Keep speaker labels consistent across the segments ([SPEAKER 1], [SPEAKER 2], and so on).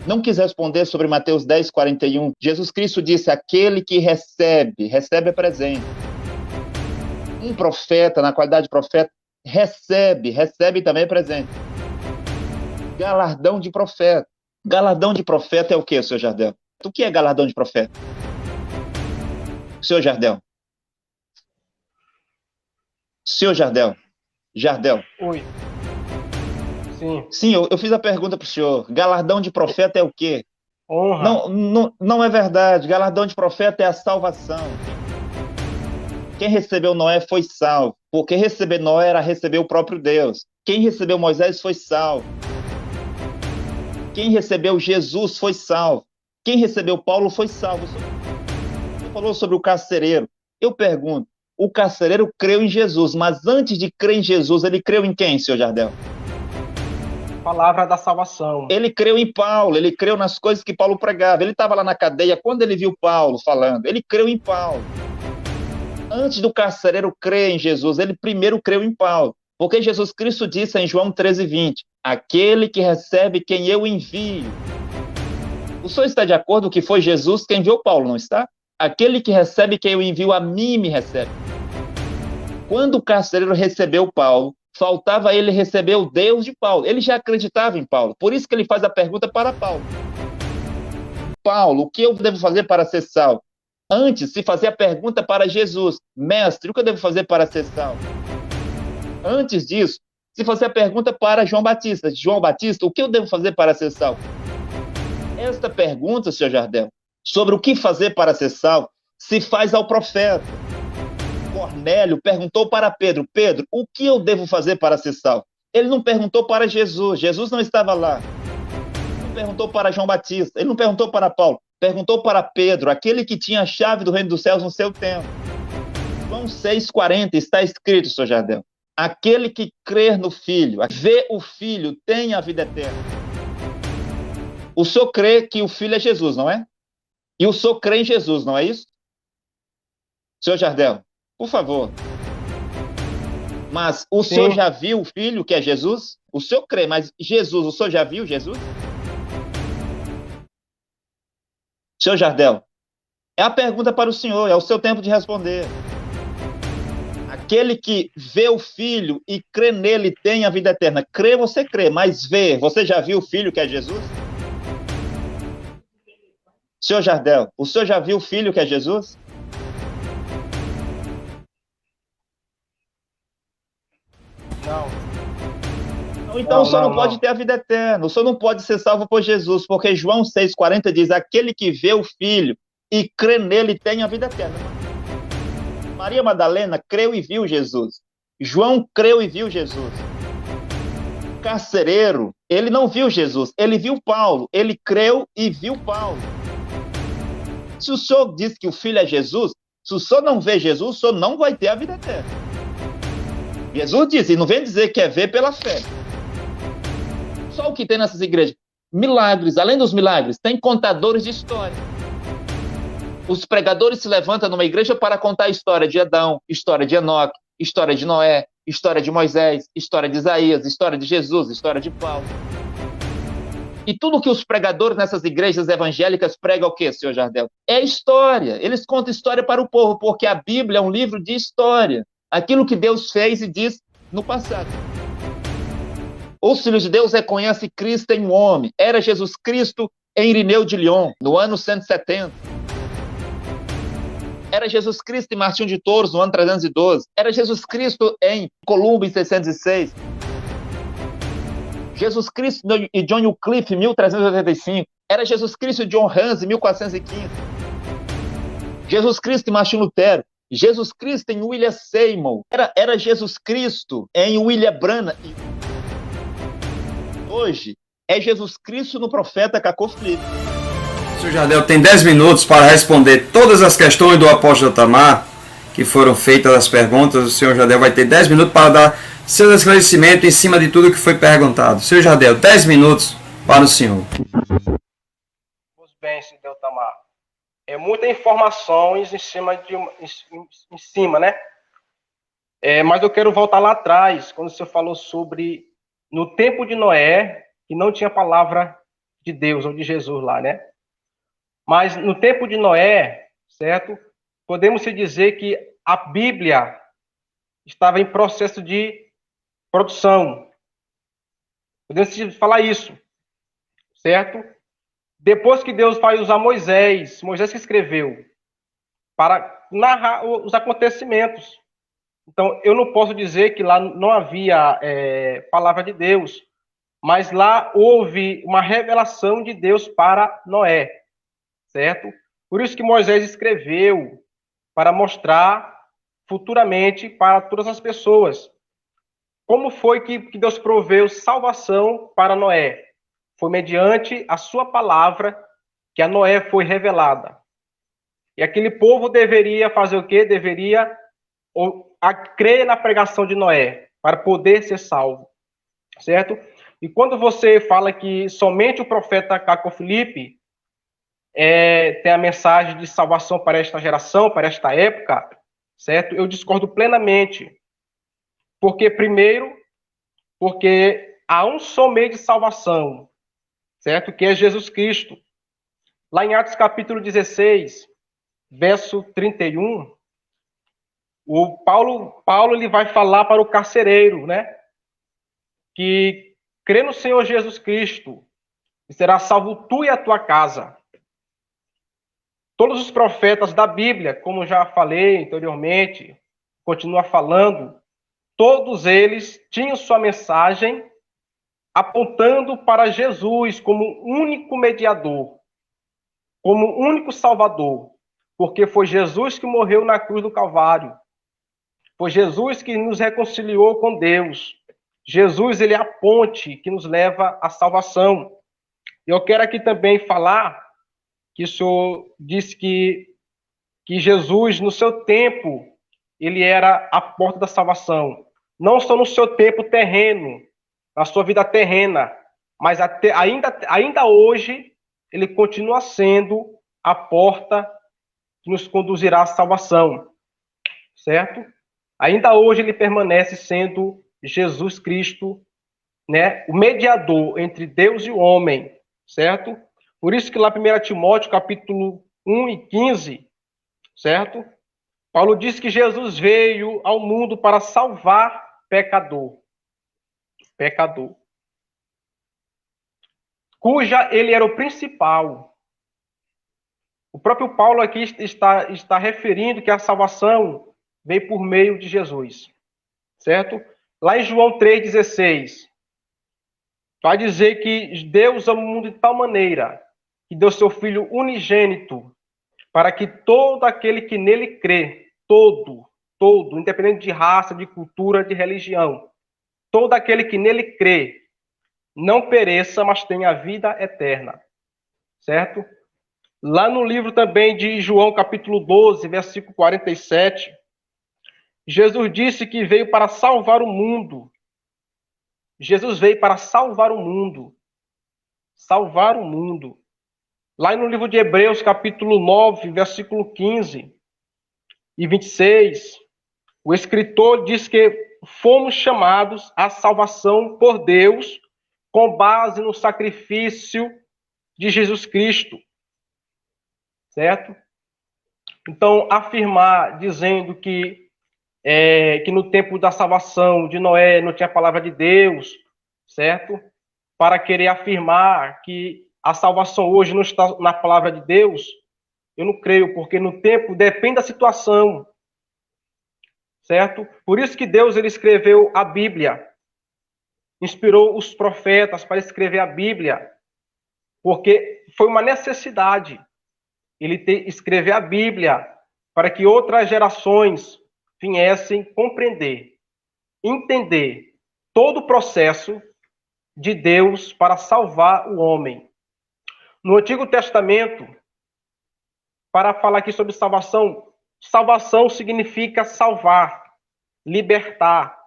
[SPEAKER 1] Não quis responder sobre Mateus 10:41. Jesus Cristo disse, aquele que recebe é presente. Um profeta, na qualidade de profeta, recebe também é presente. Galardão de profeta. Galardão de profeta é o quê, senhor Jardel? O que é galardão de profeta? Senhor Jardel. Senhor Jardel. Jardel.
[SPEAKER 2] Oi. Sim.
[SPEAKER 1] Sim, eu fiz a pergunta para o senhor. Galardão de profeta é o quê?
[SPEAKER 2] Honra.
[SPEAKER 1] Não é verdade. Galardão de profeta é a salvação. Quem recebeu Noé foi salvo. Porque receber Noé era receber o próprio Deus. Quem recebeu Moisés foi salvo. Quem recebeu Jesus foi salvo. Quem recebeu Paulo foi salvo. Você falou sobre o carcereiro. Eu pergunto, o carcereiro creu em Jesus, mas antes de crer em Jesus, ele creu em quem, senhor Jardel?
[SPEAKER 2] Palavra da salvação.
[SPEAKER 1] Ele creu em Paulo, ele creu nas coisas que Paulo pregava. Ele estava lá na cadeia, quando ele viu Paulo falando, ele creu em Paulo. Antes do carcereiro crer em Jesus, ele primeiro creu em Paulo. Porque Jesus Cristo disse em João 13:20, aquele que recebe quem eu envio. O senhor está de acordo que foi Jesus quem enviou Paulo, não está? Aquele que recebe quem eu envio a mim me recebe. Quando o carcereiro recebeu Paulo, faltava ele receber o Deus de Paulo. Ele já acreditava em Paulo. Por isso que ele faz a pergunta para Paulo. Paulo, o que eu devo fazer para ser salvo? Antes, se fazer a pergunta para Jesus. Mestre, o que eu devo fazer para ser salvo? Antes disso, se fazer a pergunta para João Batista. João Batista, o que eu devo fazer para ser salvo? Esta pergunta, senhor Jardel, sobre o que fazer para ser salvo, se faz ao profeta. Cornélio perguntou para Pedro, Pedro, o que eu devo fazer para ser salvo? Ele não perguntou para Jesus, Jesus não estava lá. Ele não perguntou para João Batista, ele não perguntou para Paulo, perguntou para Pedro, aquele que tinha a chave do reino dos céus no seu tempo. João 6:40 está escrito, senhor Jardel, aquele que crer no Filho, vê o Filho, tem a vida eterna. O senhor crê que o Filho é Jesus, não é? E o senhor crê em Jesus, não é isso? Senhor Jardel, por favor. Mas o senhor já viu o Filho, que é Jesus? O senhor crê, mas Jesus, o senhor já viu Jesus? Senhor Jardel, é a pergunta para o senhor, é o seu tempo de responder. Aquele que vê o Filho e crê nele tem a vida eterna. Crê, você crê, mas vê, você já viu o Filho, que é Jesus? Senhor Jardel, o senhor já viu o Filho, que é Jesus?
[SPEAKER 2] Não.
[SPEAKER 1] Então o senhor não pode ter a vida eterna, o senhor não pode ser salvo por Jesus, porque João 6:40 diz, aquele que vê o Filho e crê nele tem a vida eterna. Maria Madalena creu e viu Jesus. João creu e viu Jesus. O carcereiro, ele não viu Jesus, ele viu Paulo, ele creu e viu Paulo. Se o senhor diz que o Filho é Jesus, se o senhor não vê Jesus, o senhor não vai ter a vida eterna. Jesus disse, e não vem dizer que é ver pela fé. Só o que tem nessas igrejas? Milagres, além dos milagres, tem contadores de história. Os pregadores se levantam numa igreja para contar a história de Adão, história de Enoque, história de Noé, história de Moisés, história de Isaías, história de Jesus, história de Paulo. E tudo que os pregadores nessas igrejas evangélicas pregam o quê, senhor Jardel? É história. Eles contam história para o povo, porque a Bíblia é um livro de história. Aquilo que Deus fez e diz no passado. Os filhos de Deus reconhecem Cristo em um homem. Era Jesus Cristo em Irineu de Lyon, no ano 170. Era Jesus Cristo em Martinho de Tours, no ano 312. Era Jesus Cristo em Columbo, em 606. Jesus Cristo e John Wycliffe, em 1385. Era Jesus Cristo e John Hus, em 1415. Jesus Cristo e Martim Lutero. Jesus Cristo em William Seymour. Era Jesus Cristo em William Branham. Hoje, é Jesus Cristo no profeta Cacof Felipe.
[SPEAKER 3] O senhor Jardel tem 10 minutos para responder todas as questões do apóstolo Otamar, que foram feitas as perguntas. O senhor Jardel vai ter 10 minutos para dar seu esclarecimento em cima de tudo que foi perguntado. Senhor Jardel, 10 minutos para o senhor.
[SPEAKER 2] Pois bem, senhor Otamar. É muitas informações em cima, né? Mas eu quero voltar lá atrás, quando o senhor falou sobre no tempo de Noé, que não tinha palavra de Deus, ou de Jesus lá, né? Mas no tempo de Noé, certo? Podemos se dizer que a Bíblia estava em processo de produção. Podemos falar isso, certo? Depois que Deus vai usar Moisés que escreveu, para narrar os acontecimentos. Então, eu não posso dizer que lá não havia palavra de Deus, mas lá houve uma revelação de Deus para Noé, certo? Por isso que Moisés escreveu, para mostrar futuramente para todas as pessoas como foi que Deus proveu salvação para Noé. Foi mediante a sua palavra que a Noé foi revelada. E aquele povo deveria fazer o quê? Deveria crer na pregação de Noé, para poder ser salvo, certo? E quando você fala que somente o profeta Caco Filipe tem a mensagem de salvação para esta geração, para esta época, certo? Eu discordo plenamente. Porque, primeiro, porque há um só meio de salvação, certo? Que é Jesus Cristo. Lá em Atos capítulo 16, verso 31, o Paulo ele vai falar para o carcereiro, né? Que crê no Senhor Jesus Cristo e será salvo tu e a tua casa. Todos os profetas da Bíblia, como já falei anteriormente, continua falando, todos eles tinham sua mensagem apontando para Jesus como único mediador, como único salvador, porque foi Jesus que morreu na cruz do Calvário. Foi Jesus que nos reconciliou com Deus. Jesus, ele é a ponte que nos leva à salvação. Eu quero aqui também falar que o senhor disse que Jesus, no seu tempo, ele era a porta da salvação. Não só no seu tempo terreno, na sua vida terrena, mas ainda hoje, ele continua sendo a porta que nos conduzirá à salvação, certo? Ainda hoje ele permanece sendo Jesus Cristo, né, o mediador entre Deus e o homem, certo? Por isso que lá 1 Timóteo, capítulo 1 e 15, certo? Paulo diz que Jesus veio ao mundo para salvar pecador, cuja ele era o principal. O próprio Paulo aqui está referindo que a salvação veio por meio de Jesus, certo? Lá em João 3,16, vai dizer que Deus ama o mundo de tal maneira que deu seu Filho unigênito para que todo aquele que nele crê, todo, independente de raça, de cultura, de religião, todo aquele que nele crê, não pereça, mas tenha a vida eterna, certo? Lá no livro também de João, capítulo 12, versículo 47, Jesus disse que veio para salvar o mundo. Jesus veio para salvar o mundo. Salvar o mundo. Lá no livro de Hebreus, capítulo 9, versículo 15 e 26, o escritor diz que fomos chamados à salvação por Deus com base no sacrifício de Jesus Cristo. Certo? Então, afirmar dizendo que no tempo da salvação de Noé não tinha a palavra de Deus, certo? Para querer afirmar que a salvação hoje não está na palavra de Deus, eu não creio, porque no tempo depende da situação, certo? Por isso que Deus ele escreveu a Bíblia, inspirou os profetas para escrever a Bíblia, porque foi uma necessidade ele escrever a Bíblia para que outras gerações viessem compreender, entender todo o processo de Deus para salvar o homem. No Antigo Testamento, para falar aqui sobre salvação, salvação significa salvar, libertar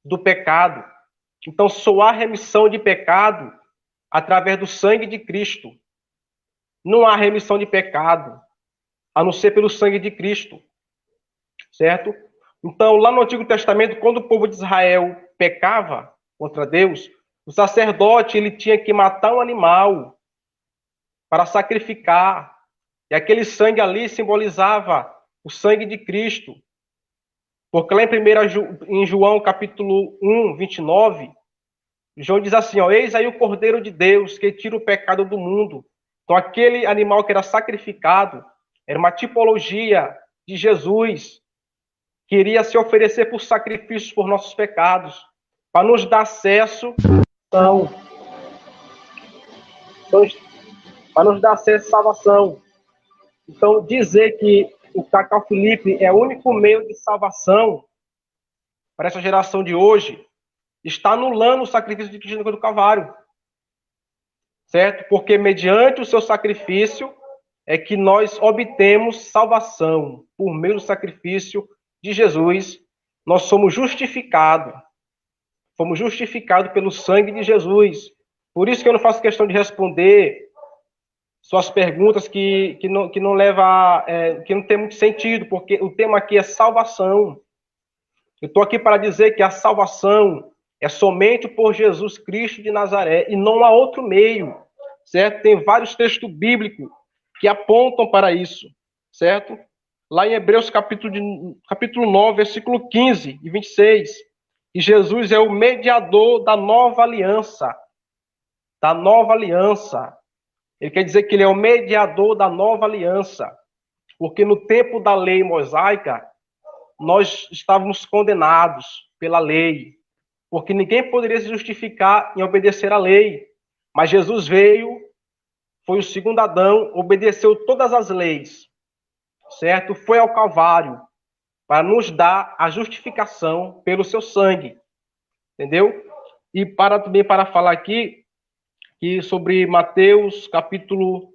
[SPEAKER 2] do pecado. Então, só há remissão de pecado através do sangue de Cristo. Não há remissão de pecado, a não ser pelo sangue de Cristo. Certo? Então, lá no Antigo Testamento, quando o povo de Israel pecava contra Deus, o sacerdote ele tinha que matar um animal para sacrificar. E aquele sangue ali simbolizava o sangue de Cristo. Porque lá em João capítulo 1, 29, João diz assim, ó, eis aí o Cordeiro de Deus que tira o pecado do mundo. Então aquele animal que era sacrificado era uma tipologia de Jesus, que iria se oferecer por sacrifícios por nossos pecados, para nos dar acesso para nos dar acesso à salvação. Então, dizer que o Cacau Felipe é o único meio de salvação para essa geração de hoje está anulando o sacrifício de Cristo na cruz do Calvário. Certo? Porque mediante o seu sacrifício é que nós obtemos salvação. Por meio do sacrifício de Jesus, nós somos justificados. Fomos justificados pelo sangue de Jesus. Por isso que eu não faço questão de responder suas perguntas que não leva, que não tem muito sentido, porque o tema aqui é salvação. Eu estou aqui para dizer que a salvação é somente por Jesus Cristo de Nazaré e não há outro meio, certo? Tem vários textos bíblicos que apontam para isso, certo? Lá em Hebreus capítulo 9, versículo 15 e 26, e Jesus é o mediador da nova aliança. Da nova aliança. Ele quer dizer que ele é o mediador da nova aliança. Porque no tempo da lei mosaica, nós estávamos condenados pela lei. Porque ninguém poderia se justificar em obedecer à lei. Mas Jesus veio, foi o segundo Adão, obedeceu todas as leis. Certo? Foi ao Calvário para nos dar a justificação pelo seu sangue. Entendeu? E também para falar aqui que sobre Mateus, capítulo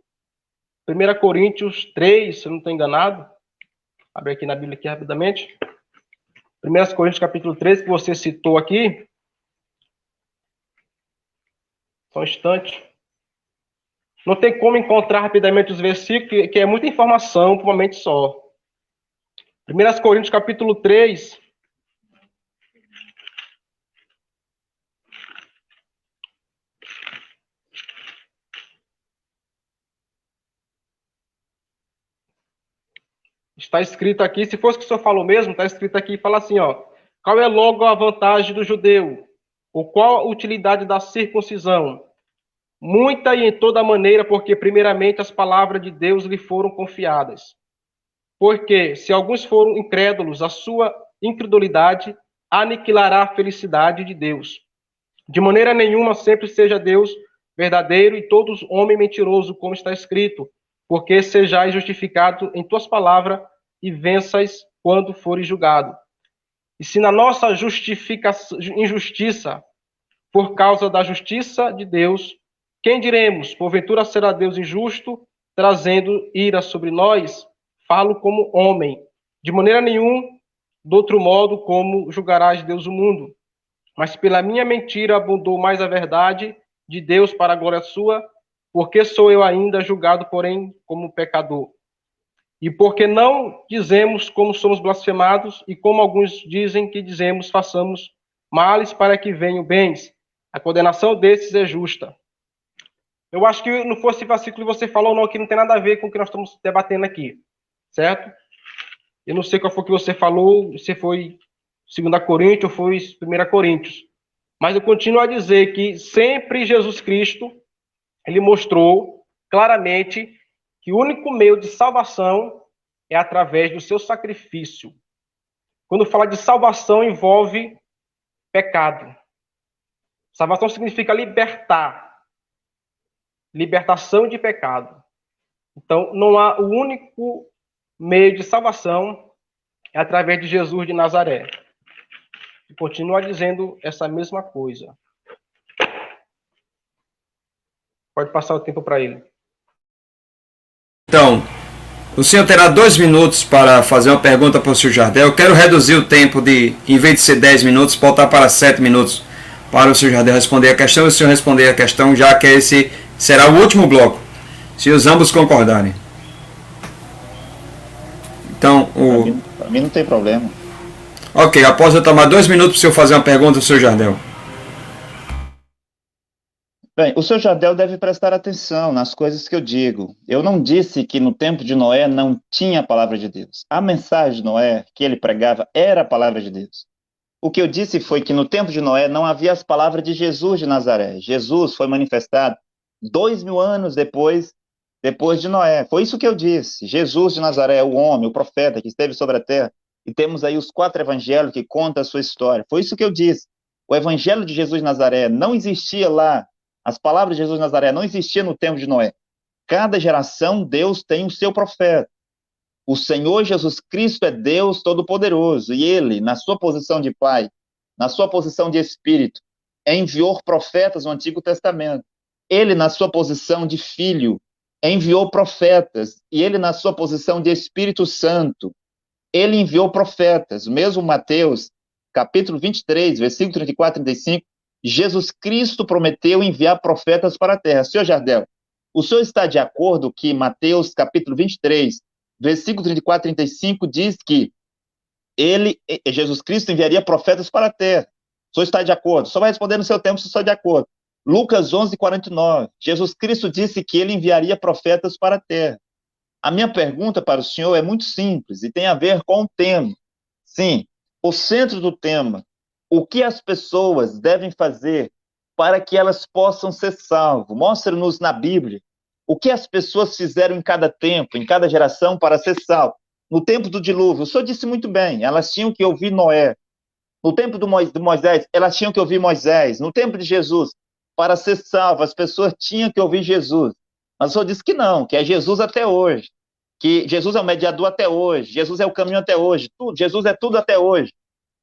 [SPEAKER 2] 1 Coríntios 3, se eu não estou enganado. Abre aqui na Bíblia aqui rapidamente. 1 Coríntios, capítulo 3, que você citou aqui. Só um instante. Não tem como encontrar rapidamente os versículos, que é muita informação para um momento só. 1 Coríntios, capítulo 3. Está escrito aqui, se fosse o que o senhor falou mesmo, está escrito aqui, fala assim, ó, qual é logo a vantagem do judeu? Ou qual a utilidade da circuncisão? Muita e em toda maneira, porque primeiramente as palavras de Deus lhe foram confiadas. Porque se alguns foram incrédulos, a sua incredulidade aniquilará a felicidade de Deus. De maneira nenhuma sempre seja Deus verdadeiro e todos homem mentiroso, como está escrito, porque sejais justificado em tuas palavras e venças quando fores julgado. E se na nossa injustiça, por causa da justiça de Deus, quem diremos? Porventura será Deus injusto, trazendo ira sobre nós? Falo como homem. De maneira nenhuma, de outro modo, como julgarás Deus o mundo. Mas pela minha mentira abundou mais a verdade de Deus para a glória sua, porque sou eu ainda julgado, porém, como pecador. E porque não dizemos como somos blasfemados, e como alguns dizem que dizemos, façamos males para que venham bens. A condenação desses é justa. Eu acho que não fosse o versículo que você falou, não, que não tem nada a ver com o que nós estamos debatendo aqui. Certo? Eu não sei qual foi o que você falou, se foi 2 Coríntios ou foi 1 Coríntios. Mas eu continuo a dizer que sempre Jesus Cristo, ele mostrou claramente que o único meio de salvação é através do seu sacrifício. Quando fala de salvação, envolve pecado. Salvação significa libertar. Libertação de pecado. Então, não há o único meio de salvação é através de Jesus de Nazaré. E continua dizendo essa mesma coisa. Pode passar o tempo para ele.
[SPEAKER 3] Então, o senhor terá 2 minutos para fazer uma pergunta para o senhor Jardel. Eu quero reduzir o tempo de, em vez de ser 10 minutos, voltar para 7 minutos para o senhor Jardel responder a questão e o senhor responder a questão, já que esse será o último bloco, se os ambos concordarem. Então,
[SPEAKER 1] Para mim não tem problema.
[SPEAKER 3] Ok, após eu tomar 2 minutos para o senhor fazer uma pergunta ao senhor Jardel.
[SPEAKER 1] Bem, o senhor Jardel deve prestar atenção nas coisas que eu digo. Eu não disse que no tempo de Noé não tinha a palavra de Deus. A mensagem de Noé que ele pregava era a palavra de Deus. O que eu disse foi que no tempo de Noé não havia as palavras de Jesus de Nazaré. Jesus foi manifestado 2000 anos depois de Noé. Foi isso que eu disse. Jesus de Nazaré, o homem, o profeta que esteve sobre a terra. E temos aí os 4 evangelhos que contam a sua história. Foi isso que eu disse. O evangelho de Jesus de Nazaré não existia lá. As palavras de Jesus de Nazaré não existiam no tempo de Noé. Cada geração, Deus tem o seu profeta. O Senhor Jesus Cristo é Deus Todo-Poderoso, e Ele, na sua posição de Pai, na sua posição de Espírito, enviou profetas no Antigo Testamento. Ele, na sua posição de Filho, enviou profetas, e Ele, na sua posição de Espírito Santo, Ele enviou profetas. Mesmo Mateus, capítulo 23, versículo 34 e 35, Jesus Cristo prometeu enviar profetas para a terra. Senhor Jardel, o senhor está de acordo que Mateus, capítulo 23, versículo 34 e 35 diz que Jesus Cristo enviaria profetas para a terra. O senhor está de acordo? Só vai responder no seu tempo se o senhor está de acordo. Lucas 11, 49. Jesus Cristo disse que ele enviaria profetas para a terra. A minha pergunta para o senhor é muito simples e tem a ver com o tema. Sim, o centro do tema. O que as pessoas devem fazer para que elas possam ser salvas? Mostre-nos na Bíblia o que as pessoas fizeram em cada tempo, em cada geração, para ser salvo. No tempo do dilúvio, o senhor disse muito bem, elas tinham que ouvir Noé. No tempo do Moisés, elas tinham que ouvir Moisés. No tempo de Jesus, para ser salvo, as pessoas tinham que ouvir Jesus. Mas o senhor disse que não, que é Jesus até hoje. Que Jesus é o mediador até hoje, Jesus é o caminho até hoje, tudo, Jesus é tudo até hoje.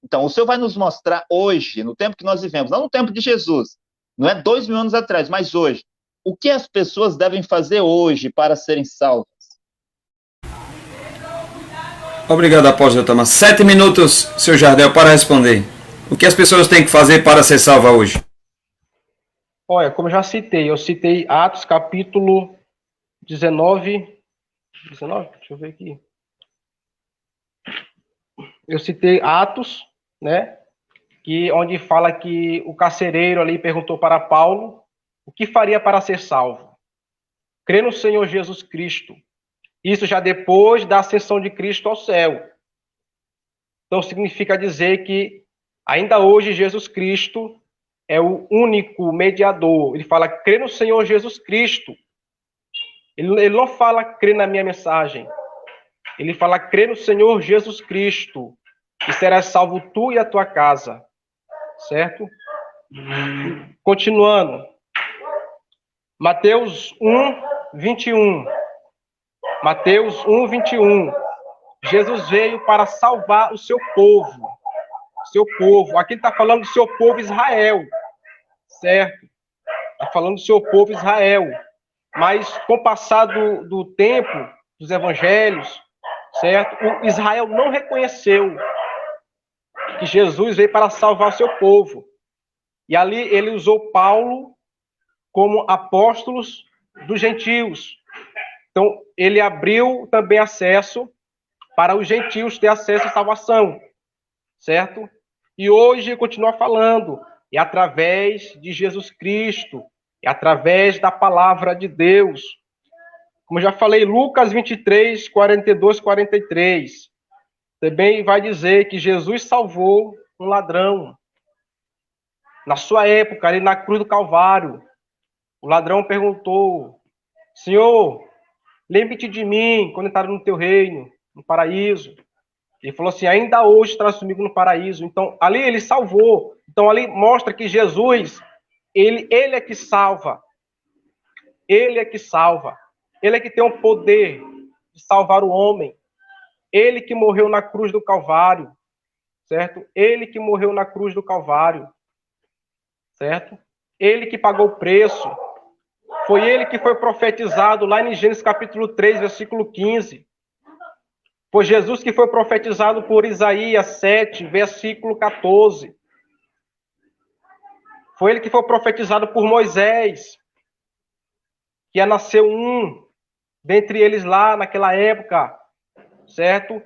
[SPEAKER 1] Então, o Senhor vai nos mostrar hoje, no tempo que nós vivemos, não no tempo de Jesus, não é 2000 anos atrás, mas hoje, o que as pessoas devem fazer hoje para serem salvas?
[SPEAKER 3] Obrigado, apóstolo Thomas. 7 minutos, seu Jardel, para responder. O que as pessoas têm que fazer para ser salva hoje?
[SPEAKER 2] Olha, como já citei, eu citei Atos capítulo 19, deixa eu ver aqui. Eu citei Atos, né? Onde fala que o carcereiro ali perguntou para Paulo o que faria para ser salvo. Crê no Senhor Jesus Cristo. Isso já depois da ascensão de Cristo ao céu. Então significa dizer que ainda hoje Jesus Cristo é o único mediador. Ele fala, crê no Senhor Jesus Cristo. Ele não fala, crê na minha mensagem. Ele fala, crê no Senhor Jesus Cristo, e serás salvo tu e a tua casa. Certo? Continuando. Mateus 1, 21. Mateus 1, 21. Jesus veio para salvar o seu povo. Seu povo. Aqui está falando do seu povo Israel. Certo? Está falando do seu povo Israel. Mas com o passar do tempo, dos evangelhos, certo? O Israel não reconheceu que Jesus veio para salvar o seu povo. E ali ele usou Paulo como apóstolos dos gentios. Então, ele abriu também acesso para os gentios ter acesso à salvação, certo? E hoje continua falando, é através de Jesus Cristo, é através da palavra de Deus. Como já falei, Lucas 23, 42, 43, também vai dizer que Jesus salvou um ladrão. Na sua época, ali na cruz do Calvário, o ladrão perguntou, Senhor, lembre-te de mim quando entrar no teu reino, no paraíso. Ele falou assim, ainda hoje estarás comigo no paraíso. Então, ali ele salvou. Então, ali mostra que Jesus, ele é que salva. Ele é que salva. Ele é que tem o poder de salvar o homem. Ele que morreu na cruz do Calvário. Certo? Ele que morreu na cruz do Calvário. Certo? Ele que pagou o preço. Foi ele que foi profetizado lá em Gênesis capítulo 3, versículo 15. Foi Jesus que foi profetizado por Isaías 7, versículo 14. Foi ele que foi profetizado por Moisés, que ia nascer um dentre eles lá naquela época, certo?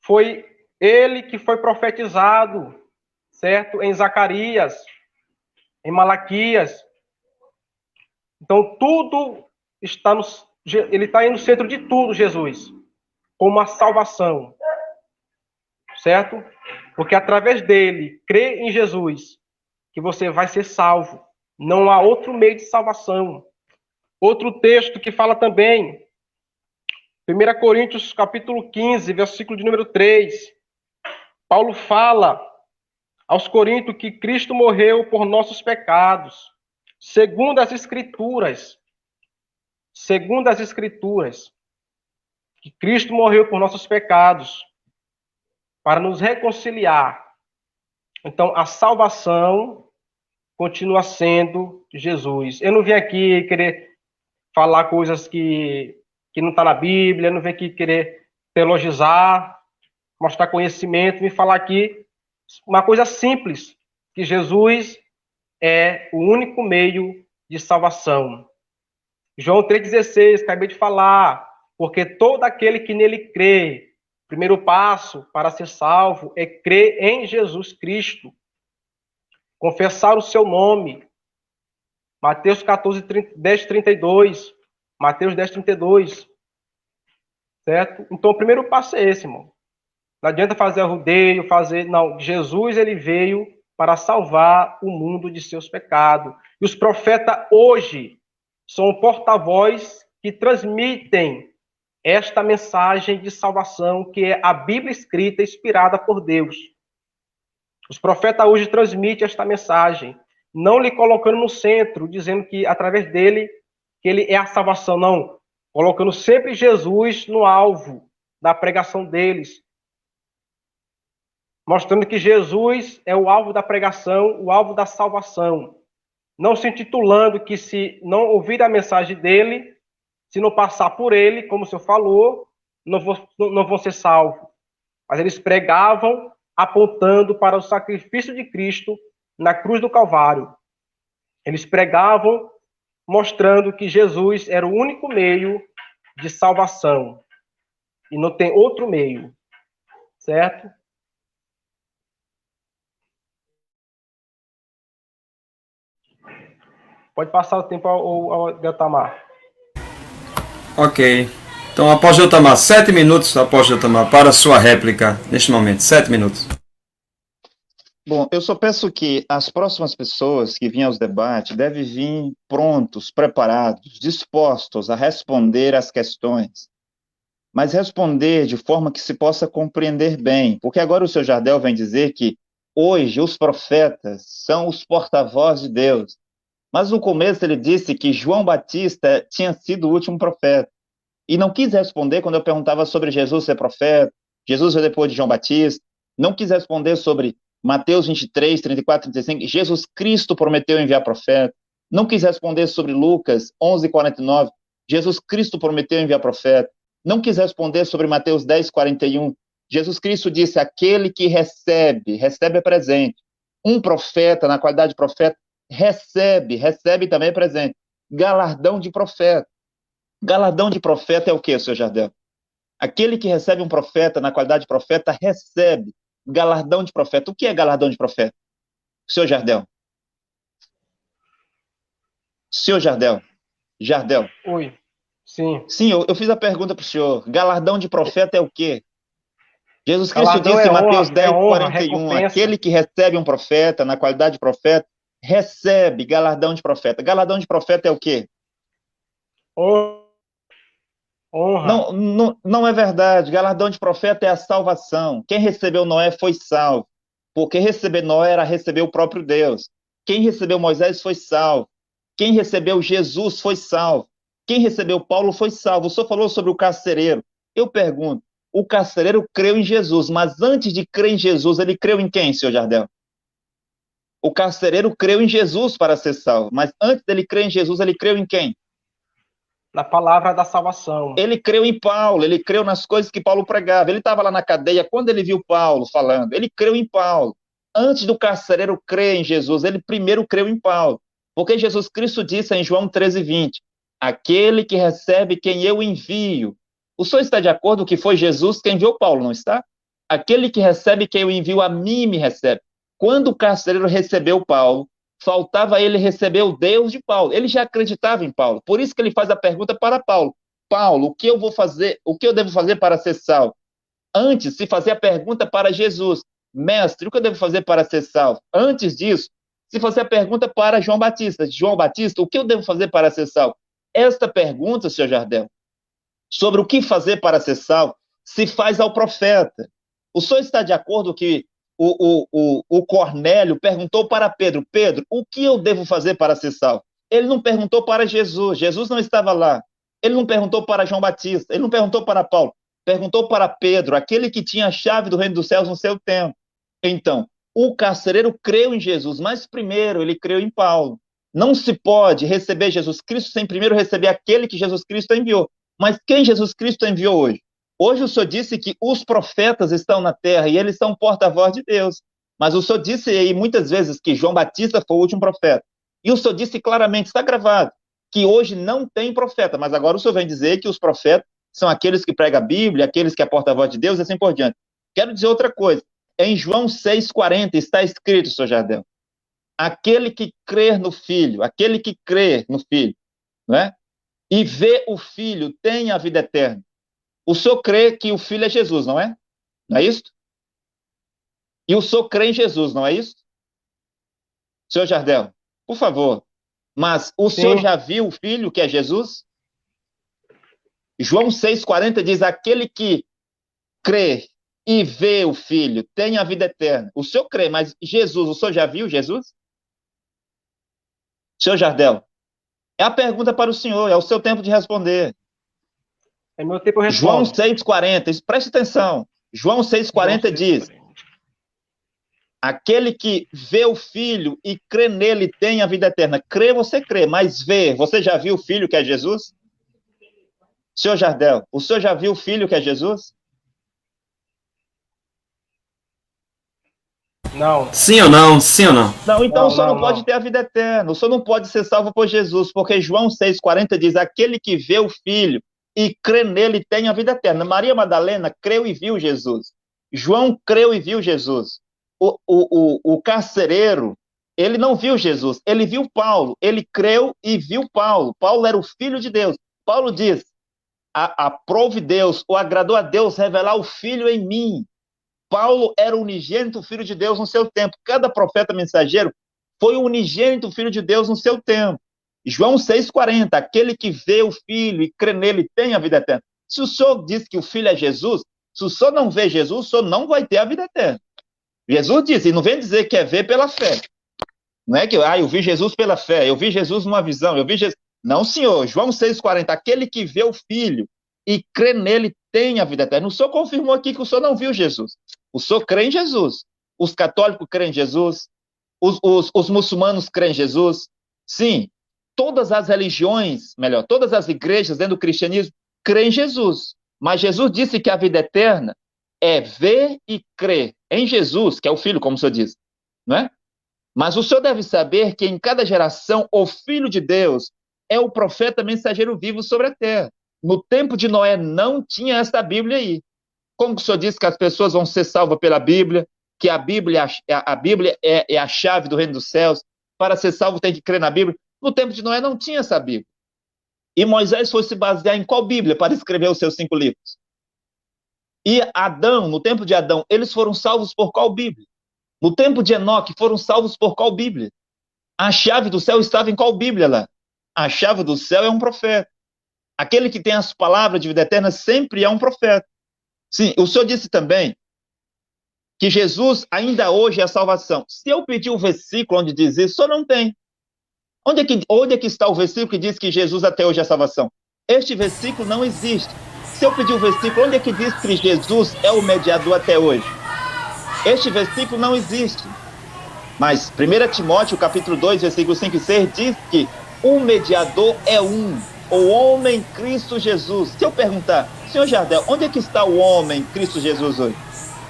[SPEAKER 2] Foi ele que foi profetizado, certo? Em Zacarias, em Malaquias. Então, tudo está no... Ele está aí no centro de tudo, Jesus, como a salvação, certo? Porque através dele, crê em Jesus, que você vai ser salvo. Não há outro meio de salvação. Outro texto que fala também, 1 Coríntios capítulo 15, versículo de número 3. Paulo fala aos Coríntios que Cristo morreu por nossos pecados, segundo as Escrituras. Segundo as Escrituras, que Cristo morreu por nossos pecados, para nos reconciliar. Então, a salvação continua sendo Jesus. Eu não vim aqui querer falar coisas que não está na Bíblia, eu não vim aqui querer teologizar, mostrar conhecimento, vim falar aqui uma coisa simples, que Jesus é o único meio de salvação. João 3,16, acabei de falar, porque todo aquele que nele crê, o primeiro passo para ser salvo é crer em Jesus Cristo, confessar o seu nome. Mateus 14, 10, 32, Mateus 10, 32, certo? Então, o primeiro passo é esse, irmão. Não adianta fazer rodeio, Não, Jesus, ele veio para salvar o mundo de seus pecados. E os profetas hoje são porta-voz que transmitem esta mensagem de salvação, que é a Bíblia escrita, inspirada por Deus. Os profetas hoje transmitem esta mensagem, não lhe colocando no centro, dizendo que através dele, que ele é a salvação, não. Colocando sempre Jesus no alvo da pregação deles. Mostrando que Jesus é o alvo da pregação, o alvo da salvação. Não se intitulando que se não ouvir a mensagem dele, se não passar por ele, como o senhor falou, não vão ser salvos. Mas eles pregavam apontando para o sacrifício de Cristo na cruz do Calvário. Eles pregavam mostrando que Jesus era o único meio de salvação. E não tem outro meio. Certo? Pode passar o tempo ao Deltamar.
[SPEAKER 3] Ok. Então, apóstolo Deltamar, 7 minutos, apóstolo Deltamar, para a sua réplica, neste momento. 7 minutos.
[SPEAKER 1] Bom, eu só peço que as próximas pessoas que vêm aos debates devem vir prontos, preparados, dispostos a responder às questões, mas responder de forma que se possa compreender bem, porque agora o seu Jardel vem dizer que hoje os profetas são os porta-voz de Deus, mas no começo ele disse que João Batista tinha sido o último profeta, e não quis responder quando eu perguntava sobre Jesus ser profeta, Jesus veio depois de João Batista, não quis responder sobre Mateus 23, 34, 35, Jesus Cristo prometeu enviar profeta. Não quis responder sobre Lucas 11, 49, Jesus Cristo prometeu enviar profeta. Não quis responder sobre Mateus 10, 41, Jesus Cristo disse, aquele que recebe é presente. Um profeta, na qualidade de profeta, recebe também é presente. Galardão de profeta. Galardão de profeta é o quê, senhor Jardel? Aquele que recebe um profeta, na qualidade de profeta, recebe galardão de profeta. O que é galardão de profeta? Senhor Jardel. Senhor Jardel. Jardel.
[SPEAKER 2] Oi. Sim.
[SPEAKER 1] Sim, eu fiz a pergunta para o senhor. Galardão de profeta é o quê? Jesus Cristo
[SPEAKER 2] Galardão
[SPEAKER 1] disse em Mateus
[SPEAKER 2] honra,
[SPEAKER 1] 10,
[SPEAKER 2] honra,
[SPEAKER 1] 41,
[SPEAKER 2] recompensa.
[SPEAKER 1] aquele que recebe um profeta, na qualidade de profeta, recebe galardão de profeta. Galardão de profeta é o quê?
[SPEAKER 2] Honra.
[SPEAKER 1] Não é verdade. Galardão de profeta é a salvação. Quem recebeu Noé foi salvo. Porque receber Noé era receber o próprio Deus. Quem recebeu Moisés foi salvo. Quem recebeu Jesus foi salvo. Quem recebeu Paulo foi salvo. O senhor falou sobre o carcereiro. Eu pergunto, o carcereiro creu em Jesus, mas antes de crer em Jesus, ele creu em quem, senhor Jardel? O carcereiro creu em Jesus para ser salvo, mas antes dele crer em Jesus, ele creu em quem?
[SPEAKER 2] Na palavra da salvação.
[SPEAKER 1] Ele creu em Paulo, ele creu nas coisas que Paulo pregava. Ele estava lá na cadeia, quando ele viu Paulo falando, ele creu em Paulo. Antes do carcereiro crer em Jesus, ele primeiro creu em Paulo. Porque Jesus Cristo disse em João 13, 20, aquele que recebe quem eu envio. O senhor está de acordo que foi Jesus quem enviou Paulo, não está? Aquele que recebe quem eu envio a mim me recebe. Quando o carcereiro recebeu Paulo, faltava ele receber o Deus de Paulo. Ele já acreditava em Paulo. Por isso que ele faz a pergunta para Paulo. Paulo, o que eu vou fazer? O que eu devo fazer para ser salvo? Antes, se fazer a pergunta para Jesus. Mestre, o que eu devo fazer para ser salvo? Antes disso, se fazer a pergunta para João Batista. João Batista, o que eu devo fazer para ser salvo? Esta pergunta, senhor Jardel, sobre o que fazer para ser salvo, se faz ao profeta. O senhor está de acordo que o Cornélio perguntou para Pedro, Pedro, o que eu devo fazer para ser salvo? Ele não perguntou para Jesus, Jesus não estava lá. Ele não perguntou para João Batista, ele não perguntou para Paulo, perguntou para Pedro, aquele que tinha a chave do reino dos céus no seu tempo. Então, o carcereiro creu em Jesus, mas primeiro ele creu em Paulo. Não se pode receber Jesus Cristo sem primeiro receber aquele que Jesus Cristo enviou. Mas quem Jesus Cristo enviou hoje? Hoje o senhor disse que os profetas estão na terra e eles são porta-voz de Deus. Mas o senhor disse aí muitas vezes que João Batista foi o último profeta. E o senhor disse claramente, está gravado, que hoje não tem profeta. Mas agora o senhor vem dizer que os profetas são aqueles que pregam a Bíblia, aqueles que é porta-voz de Deus e assim por diante. Quero dizer outra coisa. Em João 6,40 está escrito, senhor Jardel, aquele que crer no Filho, aquele que crê no Filho, não é? E vê o Filho tem a vida eterna. O senhor crê que o Filho é Jesus, não é? Não é isso? E o senhor crê em Jesus, não é isso? Senhor Jardel, por favor. Mas o senhor já viu o Filho que é Jesus? João 6,40 diz, aquele que crê e vê o Filho tem a vida eterna. O senhor crê, mas Jesus, o senhor já viu Jesus? Senhor Jardel, é a pergunta para o senhor, é o seu tempo de responder.
[SPEAKER 2] É meu tempo, eu respondo.
[SPEAKER 1] João 6,40, preste atenção. João 6,40 diz, aquele que vê o Filho e crê nele tem a vida eterna. Crê, você crê, mas vê, você já viu o Filho que é Jesus? Senhor Jardel, o senhor já viu o Filho que é Jesus?
[SPEAKER 2] Não.
[SPEAKER 3] Sim ou não? Sim ou não?
[SPEAKER 1] Não, então o senhor não pode ter a vida eterna. O senhor não pode ser salvo por Jesus, porque João 6,40 diz, aquele que vê o Filho e crê nele tem a vida eterna. Maria Madalena creu e viu Jesus. João creu e viu Jesus. O carcereiro, ele não viu Jesus, ele viu Paulo. Ele creu e viu Paulo. Paulo era o Filho de Deus. Paulo diz, aprove Deus, ou agradou a Deus revelar o Filho em mim. Paulo era o unigênito Filho de Deus no seu tempo. Cada profeta mensageiro foi o unigênito Filho de Deus no seu tempo. João 6,40, aquele que vê o Filho e crê nele tem a vida eterna. Se o senhor diz que o Filho é Jesus, se o senhor não vê Jesus, o senhor não vai ter a vida eterna. Jesus disse, e não vem dizer que é ver pela fé. Não é que, eu vi Jesus pela fé, eu vi Jesus numa visão, eu vi Jesus... Não, senhor, João 6,40, aquele que vê o Filho e crê nele tem a vida eterna. O senhor confirmou aqui que o senhor não viu Jesus. O senhor crê em Jesus. Os católicos creem em Jesus. Os muçulmanos creem em Jesus. Sim, todas as religiões, melhor, todas as igrejas dentro do cristianismo creem em Jesus. Mas Jesus disse que a vida eterna é ver e crer em Jesus, que é o Filho, como o senhor diz, não é? Mas o senhor deve saber que em cada geração o Filho de Deus é o profeta mensageiro vivo sobre a terra. No tempo de Noé não tinha esta Bíblia aí. Como o senhor disse que as pessoas vão ser salvas pela Bíblia, que a Bíblia é a chave do reino dos céus, para ser salvo tem que crer na Bíblia. No tempo de Noé não tinha essa Bíblia. E Moisés foi se basear em qual Bíblia para escrever os seus 5 livros? E Adão, no tempo de Adão, eles foram salvos por qual Bíblia? No tempo de Enoque, foram salvos por qual Bíblia? A chave do céu estava em qual Bíblia lá? A chave do céu é um profeta. Aquele que tem as palavras de vida eterna sempre é um profeta. Sim, o senhor disse também que Jesus ainda hoje é a salvação. Se eu pedir o versículo onde diz isso, o senhor não tem. Onde é que está o versículo que diz que Jesus até hoje é a salvação? Este versículo não existe. Se eu pedir o versículo, onde é que diz que Jesus é o mediador até hoje? Este versículo não existe. Mas 1 Timóteo, capítulo 2, versículo 5 e 6, diz que o mediador é o homem Cristo Jesus. Se eu perguntar, senhor Jardel, onde é que está o homem Cristo Jesus hoje?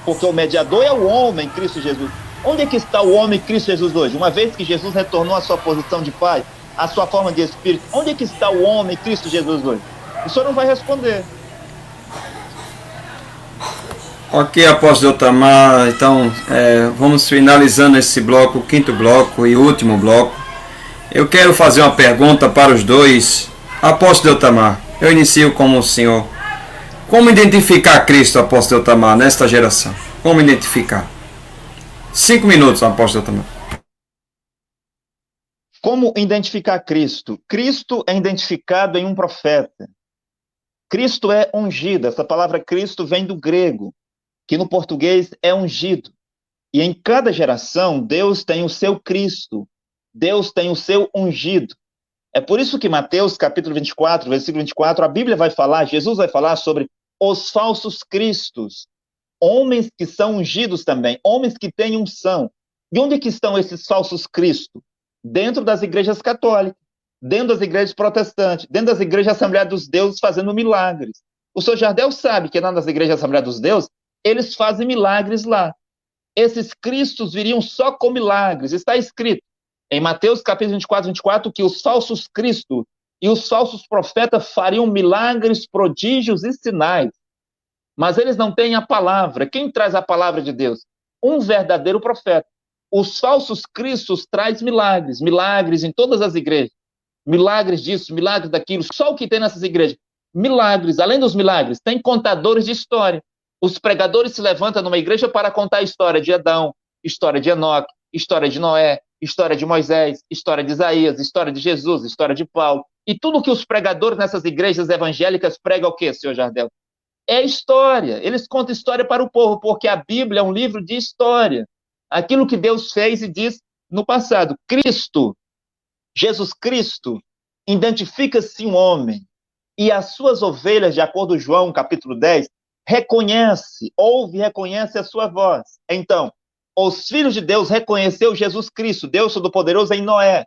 [SPEAKER 1] Porque o mediador é o homem Cristo Jesus. Onde é que está o homem Cristo Jesus hoje? Uma vez que Jesus retornou à sua posição de Pai, à sua forma de Espírito, onde é que está o homem Cristo Jesus hoje? O senhor não vai responder.
[SPEAKER 3] Ok, apóstolo Otamar, então vamos finalizando esse bloco, o quinto bloco e último bloco. Eu quero fazer uma pergunta para os dois. Apóstolo Otamar, eu inicio com o senhor. Como identificar Cristo, apóstolo Otamar, nesta geração? Como identificar? 5 minutos, apóstolo Otamar.
[SPEAKER 1] Como identificar Cristo? Cristo é identificado em um profeta. Cristo é ungido. Essa palavra Cristo vem do grego, que no português é ungido. E em cada geração, Deus tem o seu Cristo. Deus tem o seu ungido. É por isso que Mateus, capítulo 24, versículo 24, a Bíblia vai falar, Jesus vai falar sobre os falsos cristos, homens que são ungidos também, homens que têm unção. E onde que estão esses falsos cristos? Dentro das igrejas católicas, dentro das igrejas protestantes, dentro das igrejas Assembleia dos Deuses fazendo milagres. O senhor Jardel sabe que lá nas igrejas Assembleia dos Deuses, eles fazem milagres lá. Esses cristos viriam só com milagres. Está escrito em Mateus capítulo 24, que os falsos cristos e os falsos profetas fariam milagres, prodígios e sinais. Mas eles não têm a palavra. Quem traz a palavra de Deus? Um verdadeiro profeta. Os falsos cristos trazem milagres, milagres em todas as igrejas. Milagres disso, milagres daquilo. Só o que tem nessas igrejas. Milagres. Além dos milagres, tem contadores de história. Os pregadores se levantam numa igreja para contar a história de Adão, história de Enoque, história de Noé, história de Moisés, história de Isaías, história de Jesus, história de Paulo. E tudo que os pregadores nessas igrejas evangélicas pregam o quê, senhor Jardel? É história. Eles contam história para o povo, porque a Bíblia é um livro de história. Aquilo que Deus fez e diz no passado. Cristo, Jesus Cristo, identifica-se um homem. E as suas ovelhas, de acordo com João, capítulo 10, ouve e reconhece a sua voz. Então, os filhos de Deus reconheceram Jesus Cristo, Deus Todo-Poderoso, em Noé.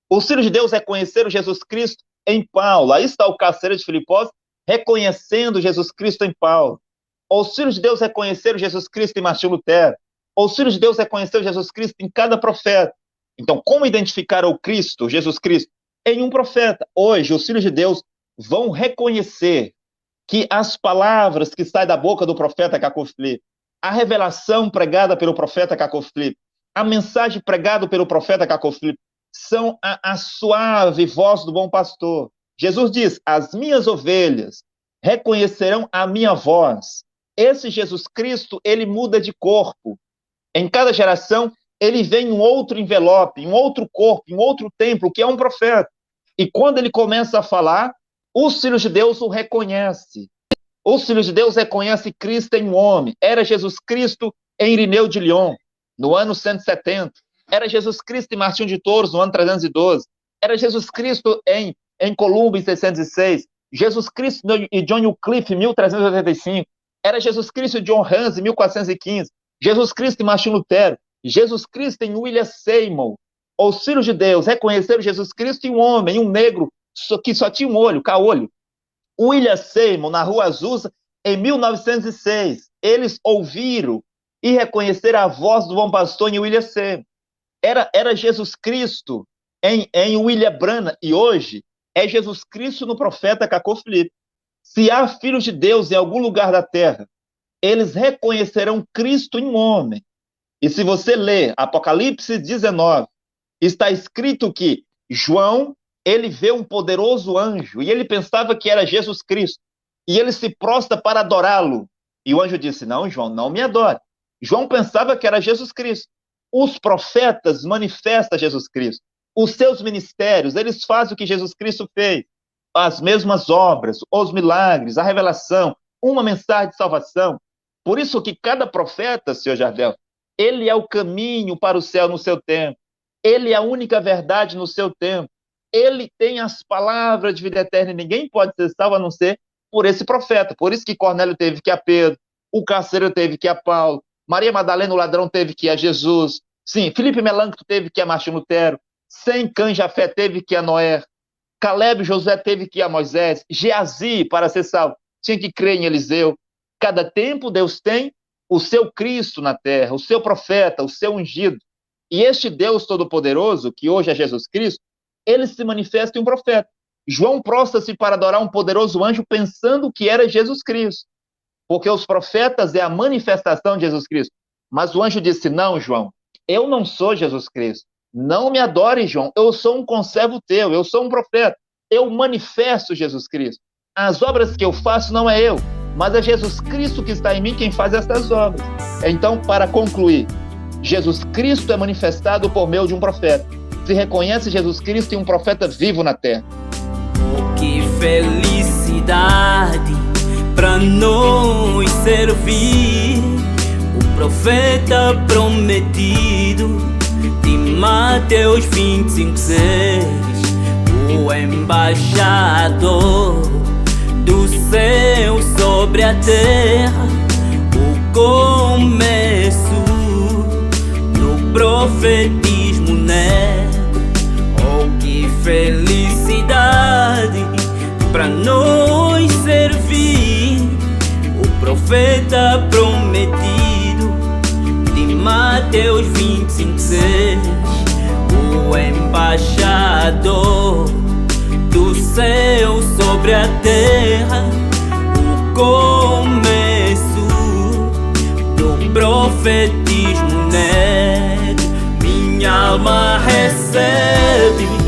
[SPEAKER 1] Os filhos de Deus reconheceram Jesus Cristo em Paulo. Aí está o carcereiro de Filipós reconhecendo Jesus Cristo em Paulo. Os filhos de Deus reconheceram Jesus Cristo em Martinho Lutero. Os filhos de Deus reconheceram Jesus Cristo em cada profeta. Então, como identificar o Cristo, Jesus Cristo, em um profeta? Hoje, os filhos de Deus vão reconhecer que as palavras que saem da boca do profeta Caco Filipe, a revelação pregada pelo profeta Caco Filipe, a mensagem pregada pelo profeta Caco Filipe, são a suave voz do bom pastor. Jesus diz, as minhas ovelhas reconhecerão a minha voz. Esse Jesus Cristo, ele muda de corpo. Em cada geração, ele vem em um outro envelope, em um outro corpo, em um outro templo, que é um profeta. E quando ele começa a falar, os filhos de Deus o reconhecem. Os filhos de Deus reconhecem Cristo em um homem. Era Jesus Cristo em Irineu de Lyon, no ano 170. Era Jesus Cristo em Martinho de Tours, no ano 312. Era Jesus Cristo em Columbo, em 606. Jesus Cristo e John Wycliffe, em 1385. Era Jesus Cristo e John Hus, em 1415. Jesus Cristo em Martinho Lutero. Jesus Cristo em William Seymour. Os filhos de Deus reconheceram Jesus Cristo em um homem, em um negro, que só tinha um olho, caolho. William Seymour, na Rua Azusa, em 1906. Eles ouviram e reconheceram a voz do bom pastor em William Seymour. Era Jesus Cristo em William Branham, e hoje é Jesus Cristo no profeta Caco Filipe. Se há filhos de Deus em algum lugar da terra, eles reconhecerão Cristo em um homem. E se você ler Apocalipse 19, está escrito que João, ele vê um poderoso anjo, e ele pensava que era Jesus Cristo, e ele se prostra para adorá-lo. E o anjo disse, não, João, não me adore. João pensava que era Jesus Cristo. Os profetas manifestam Jesus Cristo. Os seus ministérios, eles fazem o que Jesus Cristo fez. As mesmas obras, os milagres, a revelação, uma mensagem de salvação. Por isso que cada profeta, senhor Jardel, ele é o caminho para o céu no seu tempo. Ele é a única verdade no seu tempo. Ele tem as palavras de vida eterna e ninguém pode ser salvo a não ser por esse profeta. Por isso que Cornélio teve que ir a Pedro, o carcereiro teve que ir a Paulo, Maria Madalena, o ladrão, teve que ir a Jesus. Sim, Filipe Melancto teve que ir a Martinho Lutero. Sem Cães-Jafé teve que ir a Noé. Caleb e Josué teve que ir a Moisés. Geazi, para ser salvo, tinha que crer em Eliseu. Cada tempo Deus tem o seu Cristo na terra, o seu profeta, o seu ungido. E este Deus Todo-Poderoso, que hoje é Jesus Cristo, ele se manifesta em um profeta. João prostra-se para adorar um poderoso anjo pensando que era Jesus Cristo. porque os profetas é a manifestação de Jesus Cristo. Mas o anjo disse, não, João, eu não sou Jesus Cristo. Não me adore, João, eu sou um conservo teu, eu sou um profeta. Eu manifesto Jesus Cristo. As obras que eu faço não é eu, mas é Jesus Cristo que está em mim quem faz essas obras. Então, para concluir, Jesus Cristo é manifestado por meio de um profeta. Se reconhece Jesus Cristo e um profeta vivo na terra.
[SPEAKER 4] Oh, que felicidade para nós servir o profeta prometido de Mateus 25:6, o embaixador do céu sobre a terra, o começo do profetismo nele. Oh, que felicidade para nós servir o profeta prometido de Mateus 25:6, o embaixador do céu sobre a terra, o começo do profetismo nele. Minha alma recebe